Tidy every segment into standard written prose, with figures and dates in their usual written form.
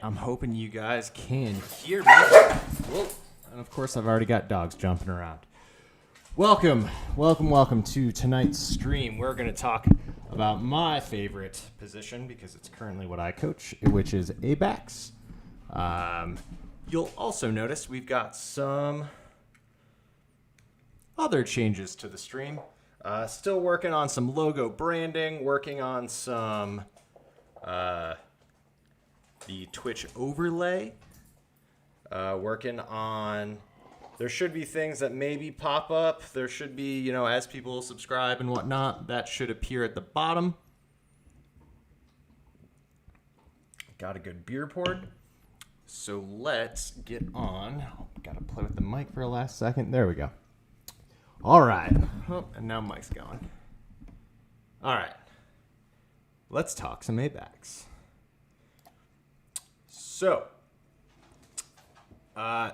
I'm hoping you guys can hear me. Whoa. And of course, I've already got dogs jumping around. Welcome to tonight's stream. We're going to talk about my favorite position because it's currently what I coach, which is A-backs. You'll also notice we've got some other changes to the stream. Still working on some logo branding, working on some the Twitch overlay, working on, there should be things that maybe pop up. There should be, as people subscribe and whatnot, that should appear at the bottom. Got a good beer poured. So let's get on. Gotta play with the mic for a last second. There we go. All right. Oh, and now mic's going. All right. Let's talk some A-backs. So,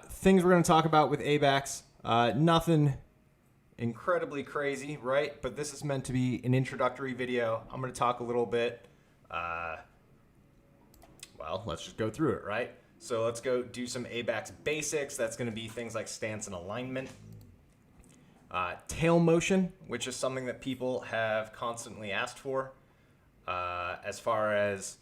things we're going to talk about with A-backs. Nothing incredibly crazy, right? But this is meant to be an introductory video. I'm going to talk a little bit. Well, let's just go through it, right? So let's go do some A-backs basics. That's going to be things like stance and alignment. Tail motion, which is something that people have constantly asked for. As far as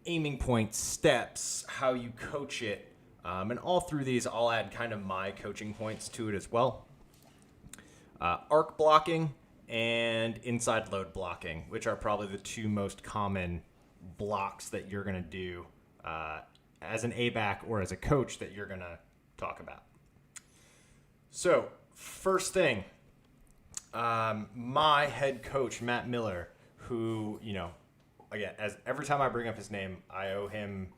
aiming points, steps, how you coach it. And all through these, I'll add kind of my coaching points to it as well. Arc blocking and inside load blocking, which are probably the two most common blocks that you're going to do as an A-back or as a coach that you're going to talk about. So, first thing, my head coach, Matt Miller, who, again, as every time I bring up his name, I owe him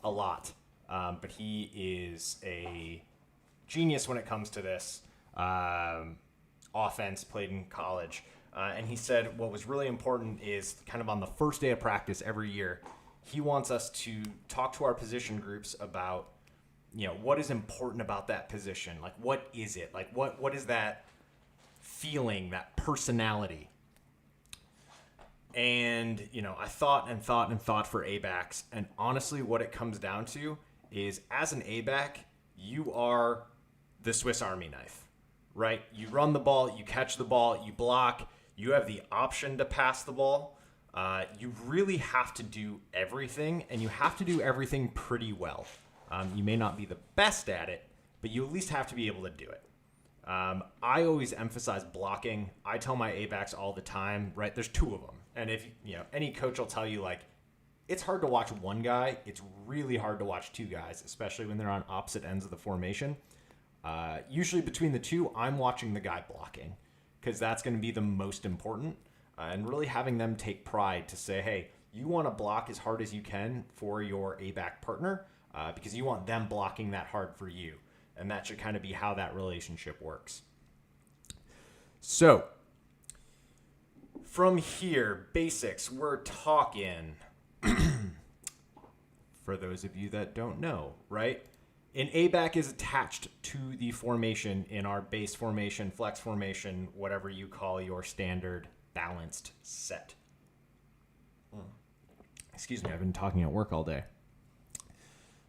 a lot. But he is a genius when it comes to this. Offense, played in college. And he said what was really important is kind of on the first day of practice every year, he wants us to talk to our position groups about, what is important about that position? Like, what is it? Like, what is that feeling, that personality? And, I thought for A-backs. And honestly, what it comes down to is as an A-back, you are the Swiss Army knife, right? You run the ball, you catch the ball, you block, you have the option to pass the ball. You really have to do everything, and you have to do everything pretty well. You may not be the best at it, but you at least have to be able to do it. I always emphasize blocking. I tell my A-backs all the time, right? There's two of them. And if, any coach will tell you, like, it's hard to watch one guy. It's really hard to watch two guys, especially when they're on opposite ends of the formation. Usually between the two, I'm watching the guy blocking because that's going to be the most important. And really having them take pride to say, hey, you want to block as hard as you can for your A-back partner because you want them blocking that hard for you. And that should kind of be how that relationship works. So, from here, basics, we're talking, for those of you that don't know, right? An A-back is attached to the formation in our base formation, flex formation, whatever you call your standard balanced set. Excuse me, I've been talking at work all day.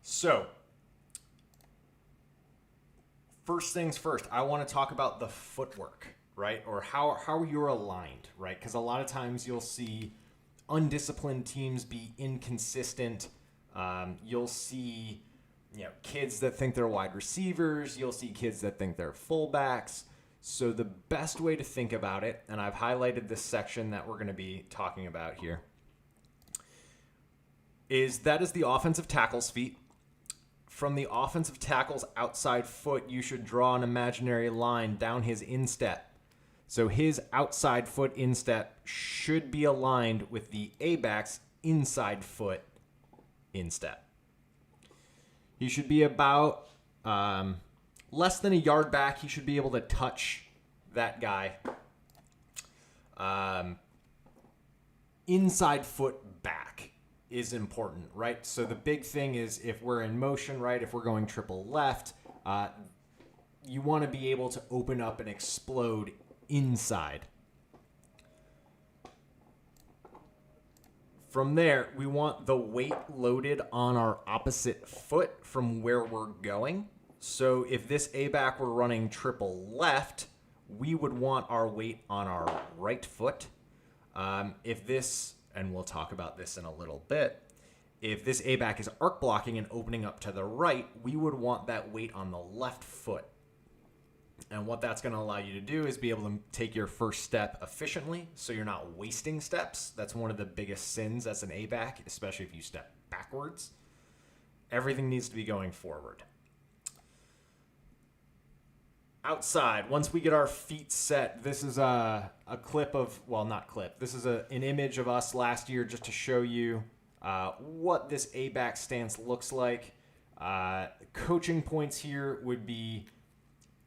So, first things first, I want to talk about the footwork, right? Or how you're aligned, right? Because a lot of times you'll see undisciplined teams be inconsistent. You'll see, kids that think they're wide receivers. You'll see kids that think they're fullbacks. So the best way to think about it, and I've highlighted this section that we're going to be talking about here, is that is the offensive tackle's feet. From the offensive tackle's outside foot, you should draw an imaginary line down his instep. So his outside foot instep should be aligned with the A-back's inside foot instep. He should be about less than a yard back. He should be able to touch that guy. Inside foot back is important, right? So the big thing is if we're in motion, right, if we're going triple left, you want to be able to open up and explode inside. From there, we want the weight loaded on our opposite foot from where we're going. So if this A-back were running triple left, we would want our weight on our right foot. If this, and we'll talk about this in a little bit, if this A-back is arc blocking and opening up to the right, we would want that weight on the left foot. And what that's going to allow you to do is be able to take your first step efficiently, so you're not wasting steps. That's one of the biggest sins as an A-back, especially if you step backwards. Everything needs to be going forward. Outside, once we get our feet set, this is a clip of, well, not clip. This is an image of us last year just to show you what this A-back stance looks like. Coaching points here would be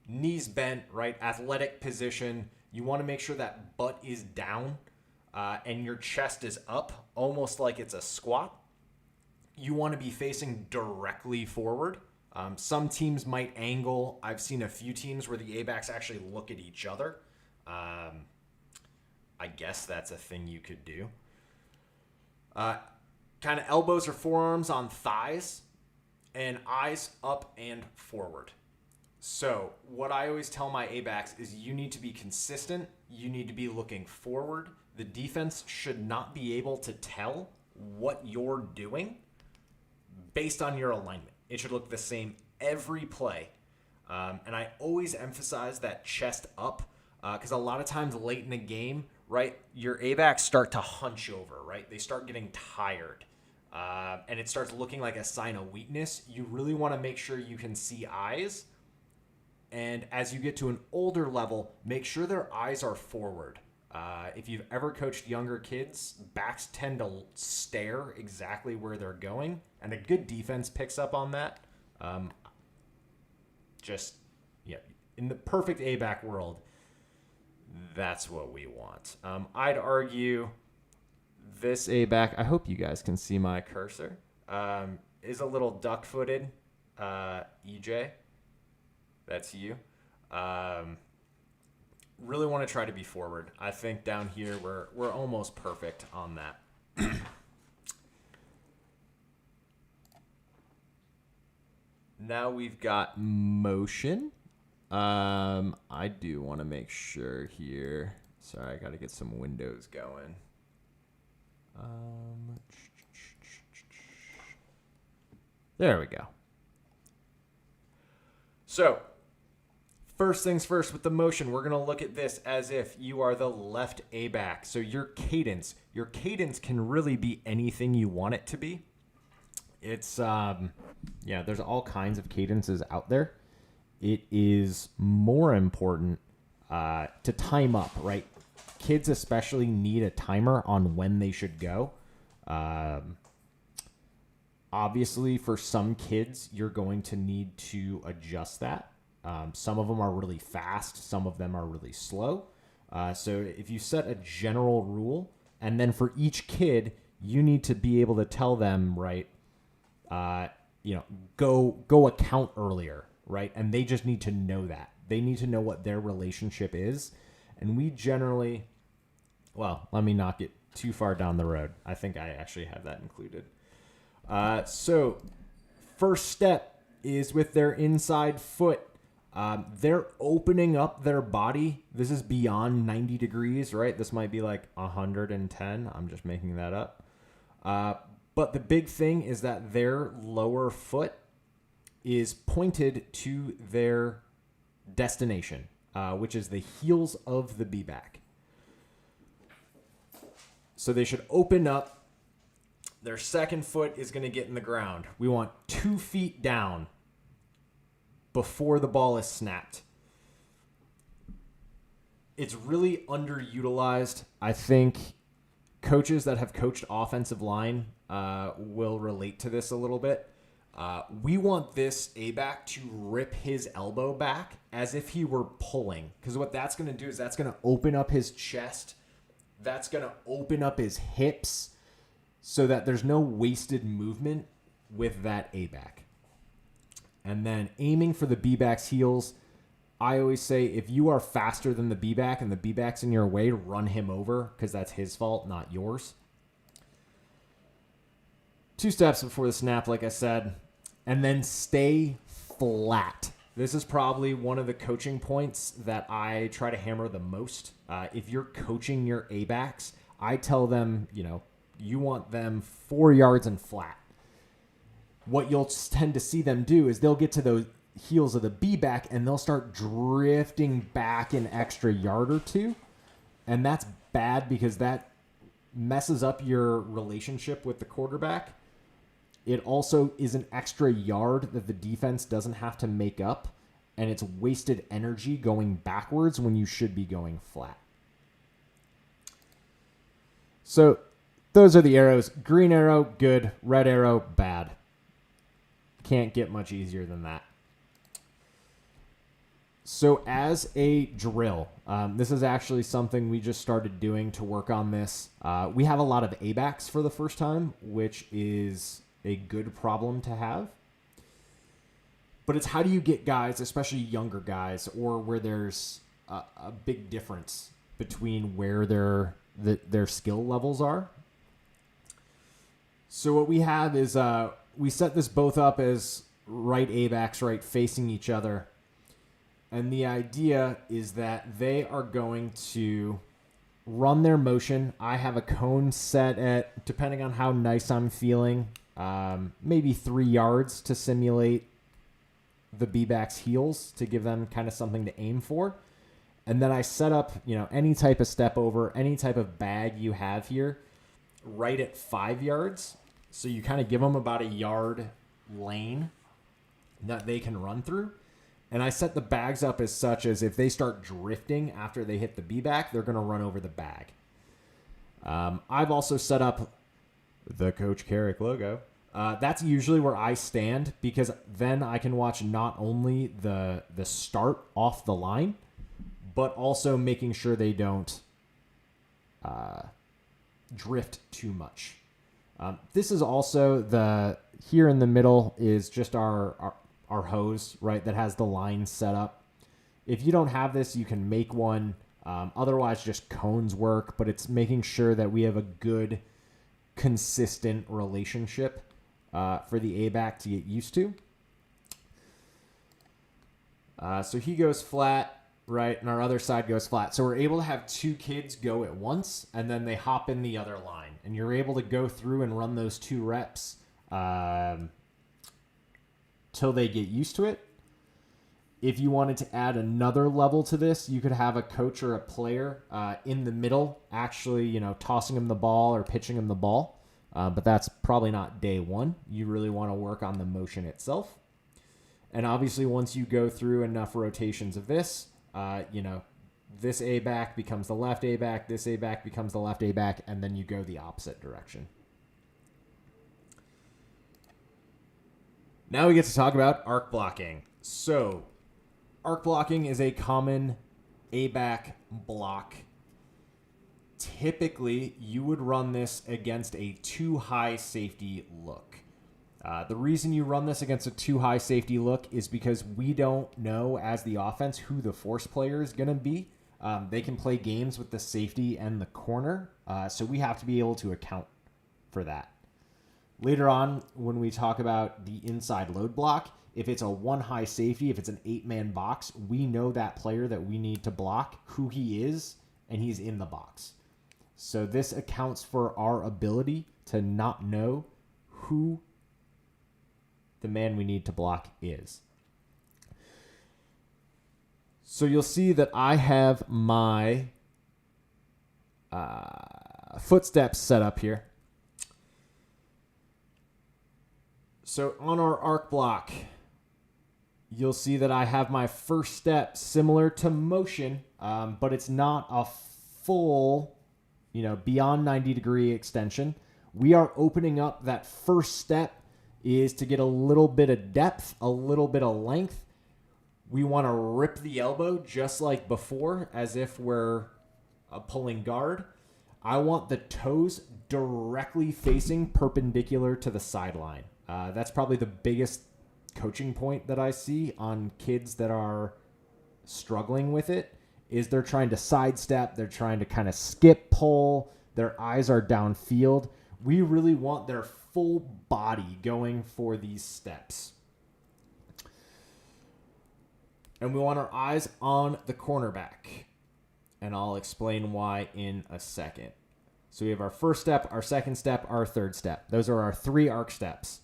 knees bent, right? Athletic position. You want to make sure that butt is down and your chest is up, almost like it's a squat. You want to be facing directly forward. Some teams might angle. I've seen a few teams where the A-backs actually look at each other. I guess that's a thing you could do. Kind of elbows or forearms on thighs and eyes up and forward. So what I always tell my A-backs is you need to be consistent. You need to be looking forward. The defense should not be able to tell what you're doing based on your alignment. It should look the same every play. And I always emphasize that chest up because a lot of times late in the game, right, your A-backs start to hunch over, right? They start getting tired. And it starts looking like a sign of weakness. You really want to make sure you can see eyes. And as you get to an older level, make sure their eyes are forward. If you've ever coached younger kids, backs tend to stare exactly where they're going, and a good defense picks up on that. In the perfect A-back world, that's what we want. I'd argue this A-back, I hope you guys can see my cursor, is a little duck-footed. EJ, that's you. Really want to try to be forward. I think down here we're almost perfect on that. Now we've got motion. I do want to make sure here. Sorry, I got to get some windows going. There we go. So, first things first with the motion, we're going to look at this as if you are the left A-back. So your cadence can really be anything you want it to be. It's, there's all kinds of cadences out there. It is more important to time up, right? Kids especially need a timer on when they should go. Obviously, for some kids, you're going to need to adjust that. Some of them are really fast. Some of them are really slow. So if you set a general rule, and then for each kid, you need to be able to tell them, right, go a count earlier, right? And they just need to know that. They need to know what their relationship is. And we generally, well, let me not get too far down the road. I think I actually have that included. So first step is with their inside foot. They're opening up their body. This is beyond 90 degrees, right? This might be like 110. I'm just making that up. But the big thing is that their lower foot is pointed to their destination, which is the heels of the B-back. So they should open up. Their second foot is going to get in the ground. We want 2 feet down before the ball is snapped. It's really underutilized. I think coaches that have coached offensive line will relate to this a little bit. We want this A-back to rip his elbow back as if he were pulling. Because what that's going to do is that's going to open up his chest. That's going to open up his hips so that there's no wasted movement with that A-back. And then aiming for the B-back's heels, I always say if you are faster than the B-back and the B-back's in your way, run him over because that's his fault, not yours. 2 steps before the snap, like I said, and then stay flat. This is probably one of the coaching points that I try to hammer the most. If you're coaching your A-backs, I tell them, you want them 4 yards and flat. What you'll tend to see them do is they'll get to those heels of the B-back and they'll start drifting back an extra yard or 2. And that's bad because that messes up your relationship with the quarterback. It also is an extra yard that the defense doesn't have to make up, and it's wasted energy going backwards when you should be going flat. So those are the arrows. Green arrow, good. Red arrow, bad. Can't get much easier than that. So as a drill, this is actually something we just started doing to work on this. We have a lot of A-backs for the first time, which is a good problem to have. But it's how do you get guys, especially younger guys, or where there's a big difference between where their skill levels are. So what we have is we set this both up as right A-backs, right, facing each other. And the idea is that they are going to run their motion. I have a cone set at, depending on how nice I'm feeling, maybe 3 yards to simulate the B-back's heels to give them kind of something to aim for. And then I set up, any type of step over, any type of bag you have here, right at 5 yards. So you kind of give them about a yard lane that they can run through. And I set the bags up as such as if they start drifting after they hit the B-back, they're going to run over the bag. I've also set up the Coach Carrick logo. That's usually where I stand because then I can watch not only the start off the line, but also making sure they don't drift too much. This is also here in the middle is just our hose, right, that has the line set up. If you don't have this, you can make one. Otherwise, just cones work, but it's making sure that we have a good, consistent relationship for the A-back to get used to. So he goes flat, right, and our other side goes flat. So we're able to have 2 kids go at once, and then they hop in the other line. And you're able to go through and run those 2 reps till they get used to it. If you wanted to add another level to this, you could have a coach or a player in the middle actually, tossing them the ball or pitching them the ball. But that's probably not day one. You really want to work on the motion itself. And obviously, once you go through enough rotations of this, this A-back becomes the left A-back, this A-back becomes the left A-back, and then you go the opposite direction. Now we get to talk about arc blocking. So, arc blocking is a common A-back block. Typically, you would run this against a too high safety look. The reason you run this against a too high safety look is because we don't know as the offense who the force player is going to be. They can play games with the safety and the corner, so we have to be able to account for that. Later on, when we talk about the inside load block, if it's a 1 high safety, if it's an 8-man box, we know that player that we need to block, who he is, and he's in the box. So this accounts for our ability to not know who the man we need to block is. So you'll see that I have my footsteps set up here. So on our arc block, you'll see that I have my first step similar to motion, but it's not a full, beyond 90-degree extension. We are opening up. That first step is to get a little bit of depth, a little bit of length. We want to rip the elbow just like before, as if we're pulling guard. I want the toes directly facing perpendicular to the sideline. That's probably the biggest coaching point that I see on kids that are struggling with it, is they're trying to sidestep, they're trying to kind of skip pull, their eyes are downfield. We really want their full body going for these steps. And we want our eyes on the cornerback. And I'll explain why in a second. So we have our first step, our second step, our third step. Those are our 3 arc steps.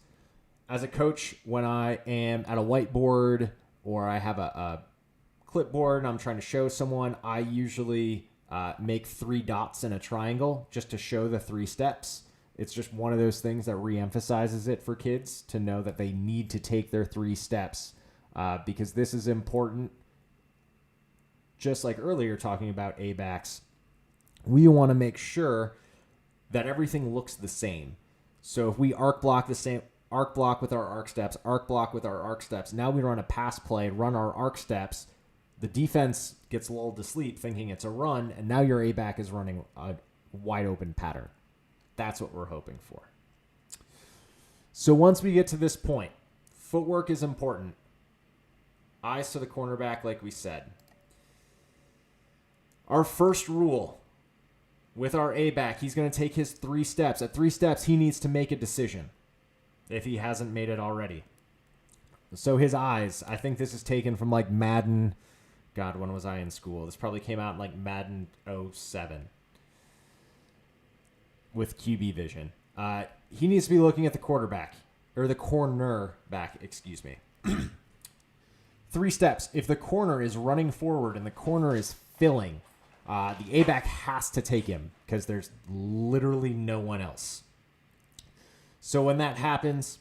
As a coach, when I am at a whiteboard or I have a clipboard and I'm trying to show someone, I usually make 3 dots in a triangle just to show the 3 steps. It's just one of those things that reemphasizes it for kids to know that they need to take their 3 steps because this is important. Just like earlier talking about A-backs, we want to make sure that everything looks the same. So if we arc block the same, arc block with our arc steps, arc block with our arc steps, now we run a pass play, run our arc steps, the defense gets lulled to sleep thinking it's a run, and now your A-back is running a wide open pattern. That's what we're hoping for. So once we get to this point, footwork is important. Eyes to the cornerback, like we said. Our first rule with our A-back, he's going to take his 3 steps. At 3 steps, he needs to make a decision if he hasn't made it already. So his eyes, I think this is taken from like Madden. God, when was I in school? This probably came out in like Madden 07 with QB vision. He needs to be looking at the quarterback, or the cornerback, excuse me. 3 steps. If the corner is running forward and the corner is filling, the A-back has to take him because there's literally no one else. So when that happens,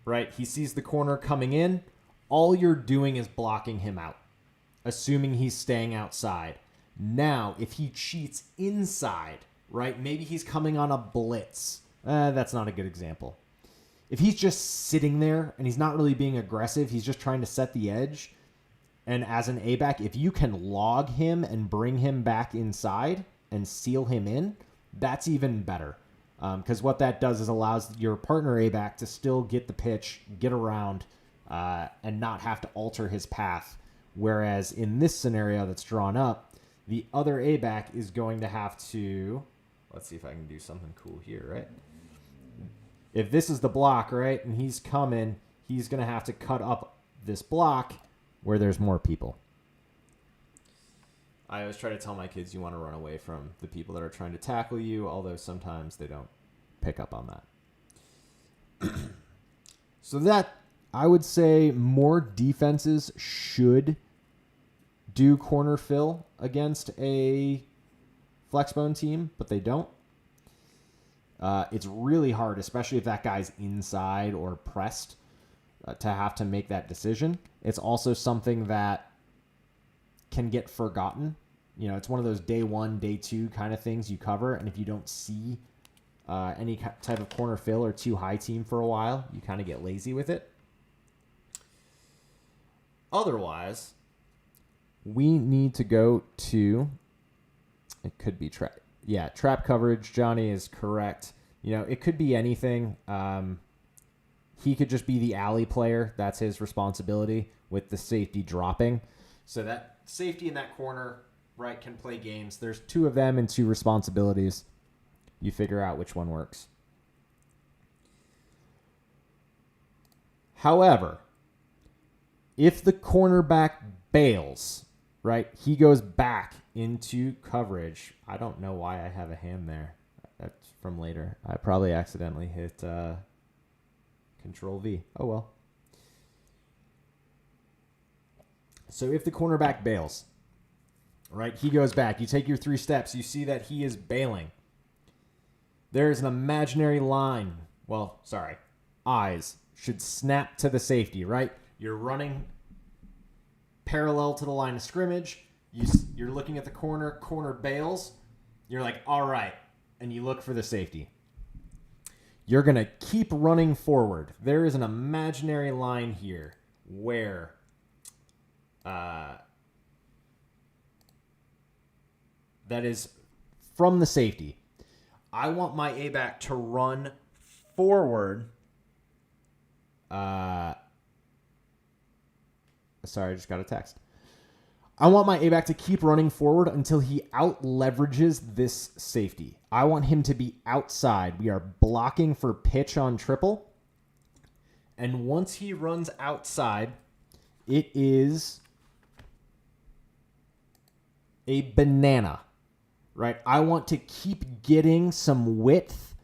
right, he sees the corner coming in, all you're doing is blocking him out, assuming he's staying outside. Now, if he cheats inside, right, maybe he's coming on a blitz. That's not a good example. If he's just sitting there and he's not really being aggressive, he's just trying to set the edge, and as an A-back, if you can log him and bring him back inside and seal him in, that's even better. Because what that does is allows your partner A-back to still get the pitch, get around, and not have to alter his path. Whereas in this scenario that's drawn up, the other A-back is going to have to... Let's see if I can do something cool here, right? If this is the block, right, and he's coming, he's going to have to cut up this block where there's more people. I always try to tell my kids you want to run away from the people that are trying to tackle you, although sometimes they don't pick up on that. So that, I would say more defenses should do corner fill against a flexbone team, but they don't. It's really hard, especially if that guy's inside or pressed, to have to make that decision. It's also something that can get forgotten. You know, it's one of those day 1, day 2 kind of things you cover, and if you don't see any type of corner fill or too high team for a while, you kind of get lazy with it. Otherwise, we need to go to, it could be trap. Yeah, trap coverage. Johnny is correct. You know, it could be anything. He could just be the alley player. That's his responsibility with the safety dropping. So that safety in that corner, right, can play games. There's 2 of them and 2 responsibilities. You figure out which one works. However, if the cornerback bails, right, he goes back into coverage. I don't know why I have a hand there. That's from later. I probably accidentally hit Control V. Oh well. So if the cornerback bails, right, he goes back. You take your 3 steps. You see that he is bailing. There's an imaginary line. Well, sorry. Eyes should snap to the safety, right? You're running parallel to the line of scrimmage. You're looking at the corner bails. You're like, all right. And you look for the safety. You're going to keep running forward. There is an imaginary line here where that is from the safety. I want my A-back to run forward. Sorry, I just got a text. I want my A-back to keep running forward until he out-leverages this safety. I want him to be outside. We are blocking for pitch on triple. And once he runs outside, it is a banana, right? I want to keep getting some width,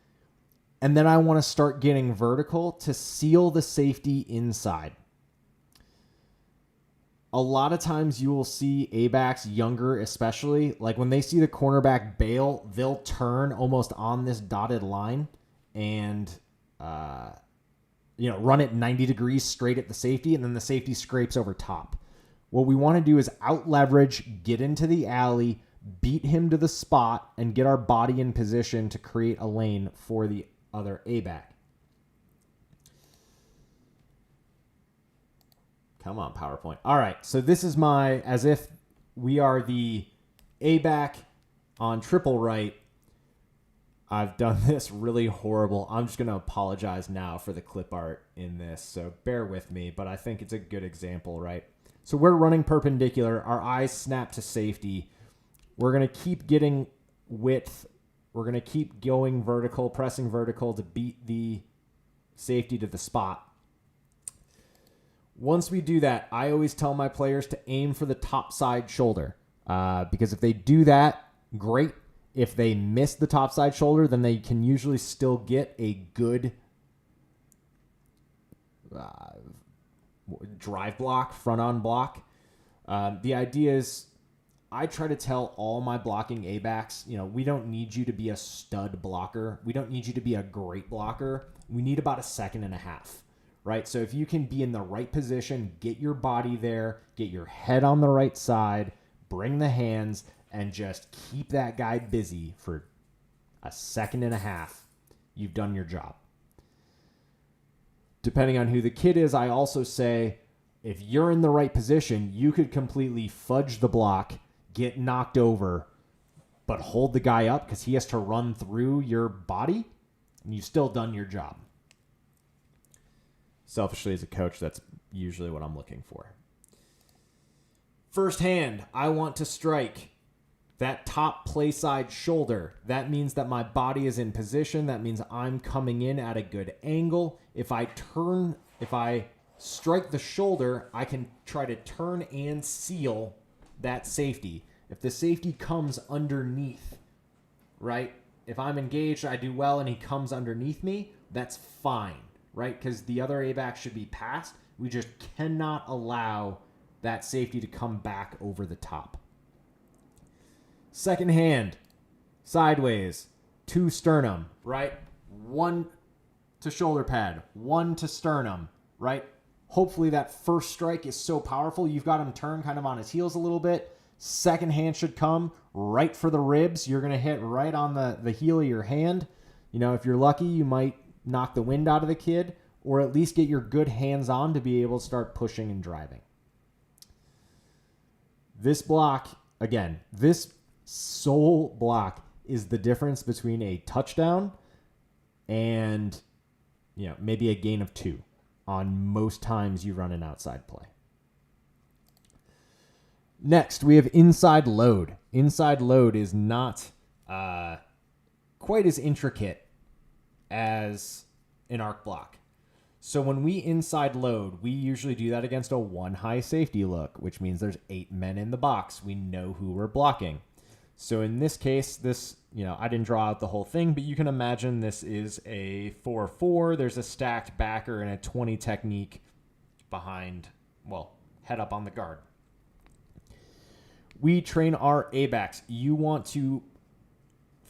and then I want to start getting vertical to seal the safety inside. A lot of times you will see A-backs, younger especially, like when they see the cornerback bail, they'll turn almost on this dotted line and run it 90 degrees straight at the safety, and then the safety scrapes over top. What we want to do is out-leverage, get into the alley, beat him to the spot, and get our body in position to create a lane for the other A-back. Come on, PowerPoint. All right, so this is as if we are the A-back on triple right. I've done this really horrible. I'm just going to apologize now for the clip art in this, so bear with me, but I think it's a good example, right? So we're running perpendicular. Our eyes snap to safety. We're going to keep getting width. We're going to keep going vertical, pressing vertical to beat the safety to the spot. Once we do that, I always tell my players to aim for the top side shoulder because if they do that, great. If they miss the top side shoulder, then they can usually still get a good drive block, front on block. The idea is I try to tell all my blocking A-backs, we don't need you to be a stud blocker. We don't need you to be a great blocker. We need about a second and a half. Right? So if you can be in the right position, get your body there, get your head on the right side, bring the hands, and just keep that guy busy for a second and a half, you've done your job. Depending on who the kid is, I also say, if you're in the right position, you could completely fudge the block, get knocked over, but hold the guy up because he has to run through your body, and you've still done your job. Selfishly, as a coach, that's usually what I'm looking for. First hand, I want to strike that top play side shoulder. That means that my body is in position. That means I'm coming in at a good angle. If I strike the shoulder, I can try to turn and seal that safety. If the safety comes underneath, right? If I'm engaged, I do well, and he comes underneath me, that's fine. Right? Because the other A-back should be passed. We just cannot allow that safety to come back over the top. Second hand, sideways, to sternum, right? One to shoulder pad, one to sternum, right? Hopefully that first strike is so powerful, you've got him turned kind of on his heels a little bit. Second hand should come right for the ribs. You're going to hit right on the heel of your hand. If you're lucky, you might knock the wind out of the kid, or at least get your good hands on to be able to start pushing and driving. This block, again, this sole block is the difference between a touchdown and maybe a gain of 2 on most times you run an outside play. Next, we have inside load. Inside load is not quite as intricate as an arc block. So when we inside load, we usually do that against a 1 high safety look, which means there's 8 men in the box. We know who we're blocking. So in this case, I didn't draw out the whole thing, but you can imagine this is a 4-4. There's a stacked backer and a 20 technique behind, head up on the guard. We train our A-backs. You want to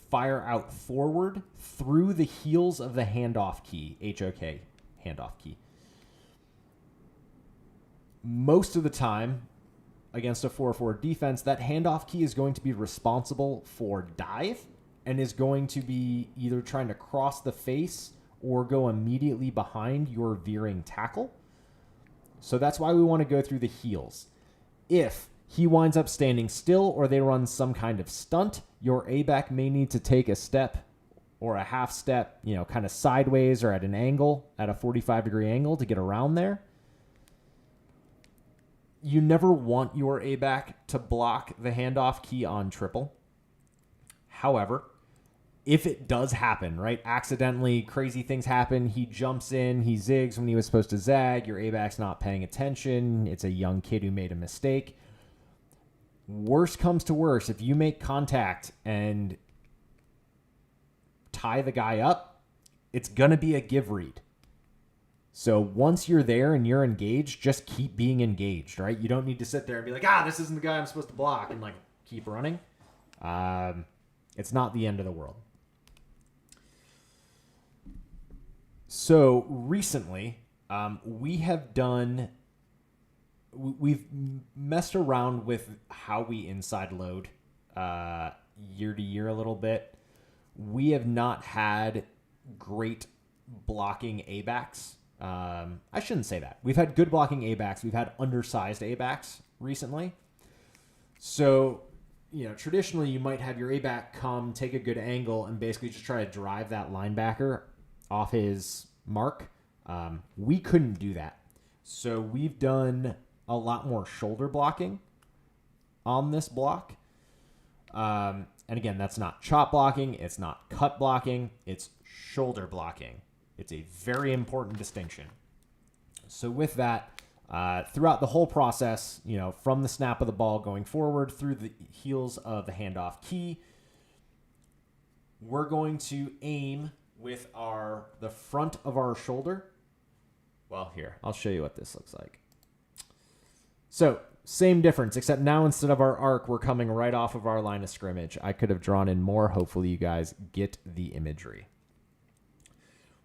fire out forward through the heels of the handoff key, HOK, handoff key. Most of the time, against a 4-4 defense, that handoff key is going to be responsible for dive and is going to be either trying to cross the face or go immediately behind your veering tackle. So that's why we want to go through the heels. If he winds up standing still or they run some kind of stunt, your A-back may need to take a step or a half step, kind of sideways or at an angle, at a 45-degree angle to get around there. you never want your A-back to block the handoff key on triple. However, if it does happen, right, accidentally, crazy things happen, he jumps in, he zigs when he was supposed to zag, your A-back's not paying attention, it's a young kid who made a mistake. Worst comes to worst, if you make contact and tie the guy up, it's going to be a give read. So once you're there and you're engaged, just keep being engaged, right? You don't need to sit there and be like, this isn't the guy I'm supposed to block, and like keep running. It's not the end of the world. So recently, we've messed around with how we inside load year to year a little bit. We have not had great blocking A-backs. I shouldn't say that. We've had good blocking A-backs. We've had undersized A-backs recently. So, traditionally you might have your A-back come, take a good angle, and basically just try to drive that linebacker off his mark. We couldn't do that. So we've done a lot more shoulder blocking on this block. And again, that's not chop blocking. It's not cut blocking. It's shoulder blocking. It's a very important distinction. So with that, throughout the whole process, from the snap of the ball going forward through the heels of the handoff key, we're going to aim with the front of our shoulder. Well, here, I'll show you what this looks like. So same difference, except now instead of our arc, we're coming right off of our line of scrimmage. I could have drawn in more. Hopefully you guys get the imagery.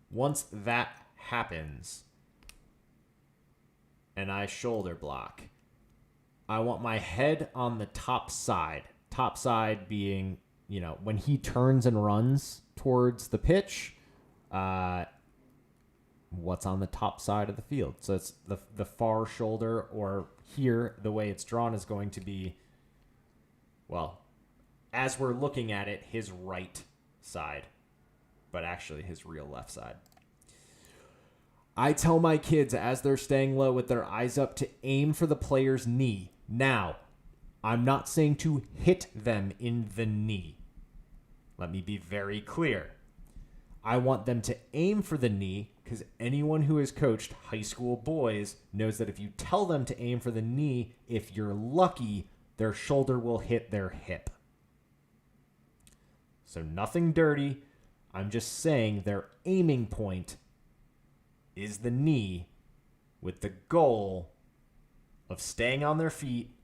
Once that happens and I shoulder block, I want my head on the top side. Top side being, when he turns and runs towards the pitch, what's on the top side of the field. So it's the far shoulder, or here, the way it's drawn is going to be, well, as we're looking at it, his right side, but actually his real left side. I tell my kids as they're staying low with their eyes up to aim for the player's knee. Now, I'm not saying to hit them in the knee. Let me be very clear. I want them to aim for the knee, because anyone who has coached high school boys knows that if you tell them to aim for the knee, if you're lucky, their shoulder will hit their hip. So nothing dirty. I'm just saying their aiming point is the knee, with the goal of staying on their feet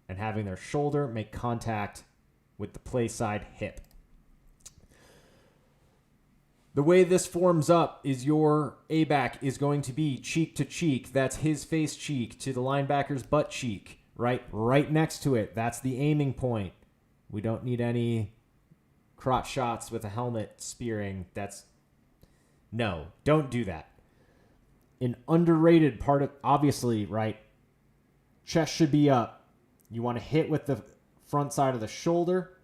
and having their shoulder make contact with the play side hip. The way this forms up is your A-back is going to be cheek to cheek. That's his face cheek to the linebacker's butt cheek, right? Right next to it. That's the aiming point. We don't need any crotch shots with a helmet spearing. No, don't do that. An underrated part of, obviously, right? Chest should be up. You want to hit with the front side of the shoulder,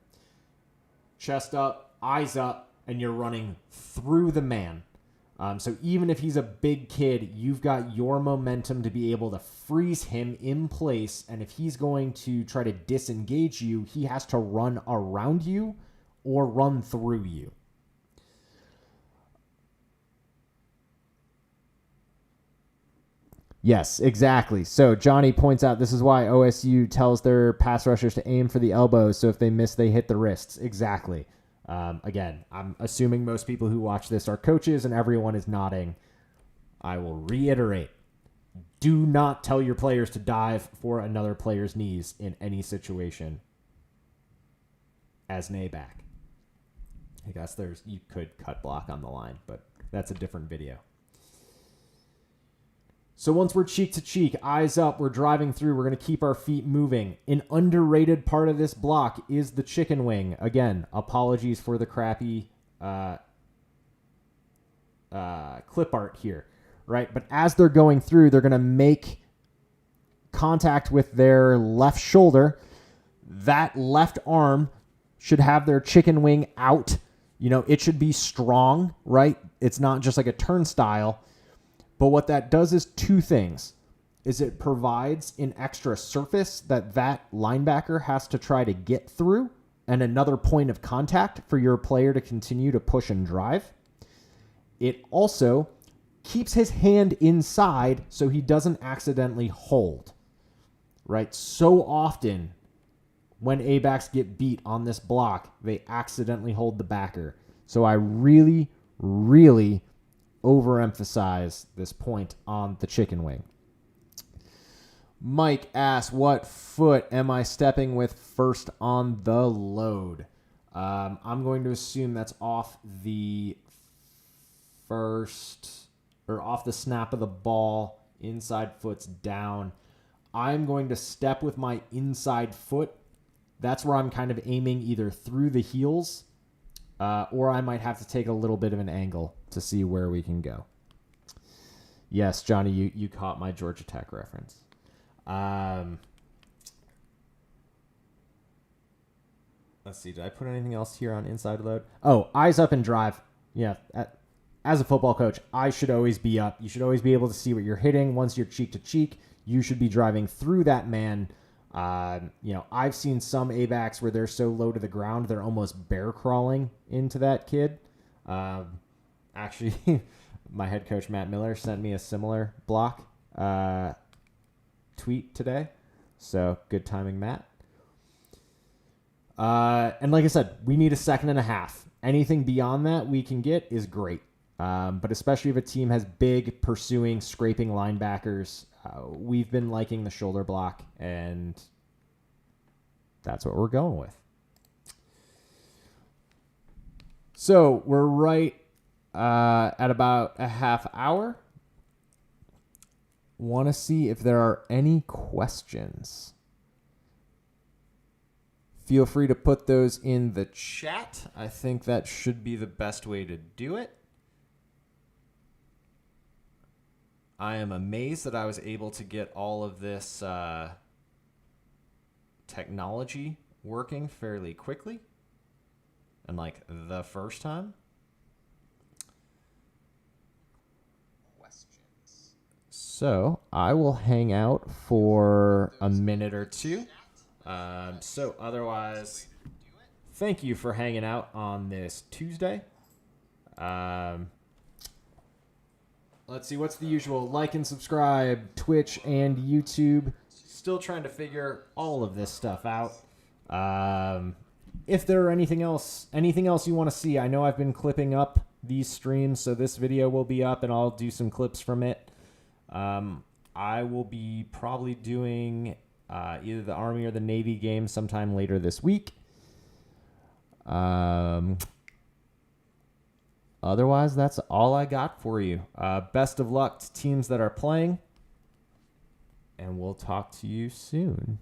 chest up, eyes up, and you're running through the man. So even if he's a big kid, you've got your momentum to be able to freeze him in place. And if he's going to try to disengage you, he has to run around you or run through you. Yes, exactly. So Johnny points out this is why OSU tells their pass rushers to aim for the elbows, so if they miss, they hit the wrists. Exactly. Again, I'm assuming most people who watch this are coaches and everyone is nodding. I will reiterate. Do not tell your players to dive for another player's knees in any situation as an A-back. I guess you could cut block on the line, but that's a different video. So once we're cheek to cheek, eyes up, we're driving through, we're going to keep our feet moving. An underrated part of this block is the chicken wing. Again, apologies for the crappy clip art here, right? But as they're going through, they're going to make contact with their left shoulder. That left arm should have their chicken wing out. It should be strong, right? It's not just like a turnstile. But what that does is two things. is it provides an extra surface that linebacker has to try to get through and another point of contact for your player to continue to push and drive. It also keeps his hand inside so he doesn't accidentally hold, right? So often when A-backs get beat on this block, they accidentally hold the backer. So I really, really overemphasize this point on the chicken wing. Mike asks, what foot am I stepping with first on the load? I'm going to assume that's off the first, or off the snap of the ball, inside foot's down. I'm going to step with my inside foot. That's where I'm kind of aiming either through the heels, or I might have to take a little bit of an angle to see where we can go. Yes, Johnny, you caught my Georgia Tech reference. Let's see. Did I put anything else here on inside load? Oh, eyes up and drive. Yeah. As a football coach, I should always be up. You should always be able to see what you're hitting. Once you're cheek to cheek, you should be driving through that man. I've seen some A-backs where they're so low to the ground, they're almost bear crawling into that kid. Actually, my head coach, Matt Miller, sent me a similar block tweet today. So good timing, Matt. And like I said, we need a second and a half. Anything beyond that we can get is great. But especially if a team has big, pursuing, scraping linebackers, we've been liking the shoulder block, and that's what we're going with. So we're right at about a half hour. Want to see if there are any questions. Feel free to put those in the chat. I think that should be the best way to do it. I am amazed that I was able to get all of this technology working fairly quickly. And like the first time. Questions. So I will hang out for a minute or two. So otherwise, thank you for hanging out on this Tuesday. Let's see, what's the usual? Like and subscribe, Twitch and YouTube. Still trying to figure all of this stuff out. If there are anything else you want to see, I know I've been clipping up these streams, so this video will be up and I'll do some clips from it. I will be probably doing either the Army or the Navy game sometime later this week. Otherwise, that's all I got for you. Best of luck to teams that are playing, and we'll talk to you soon.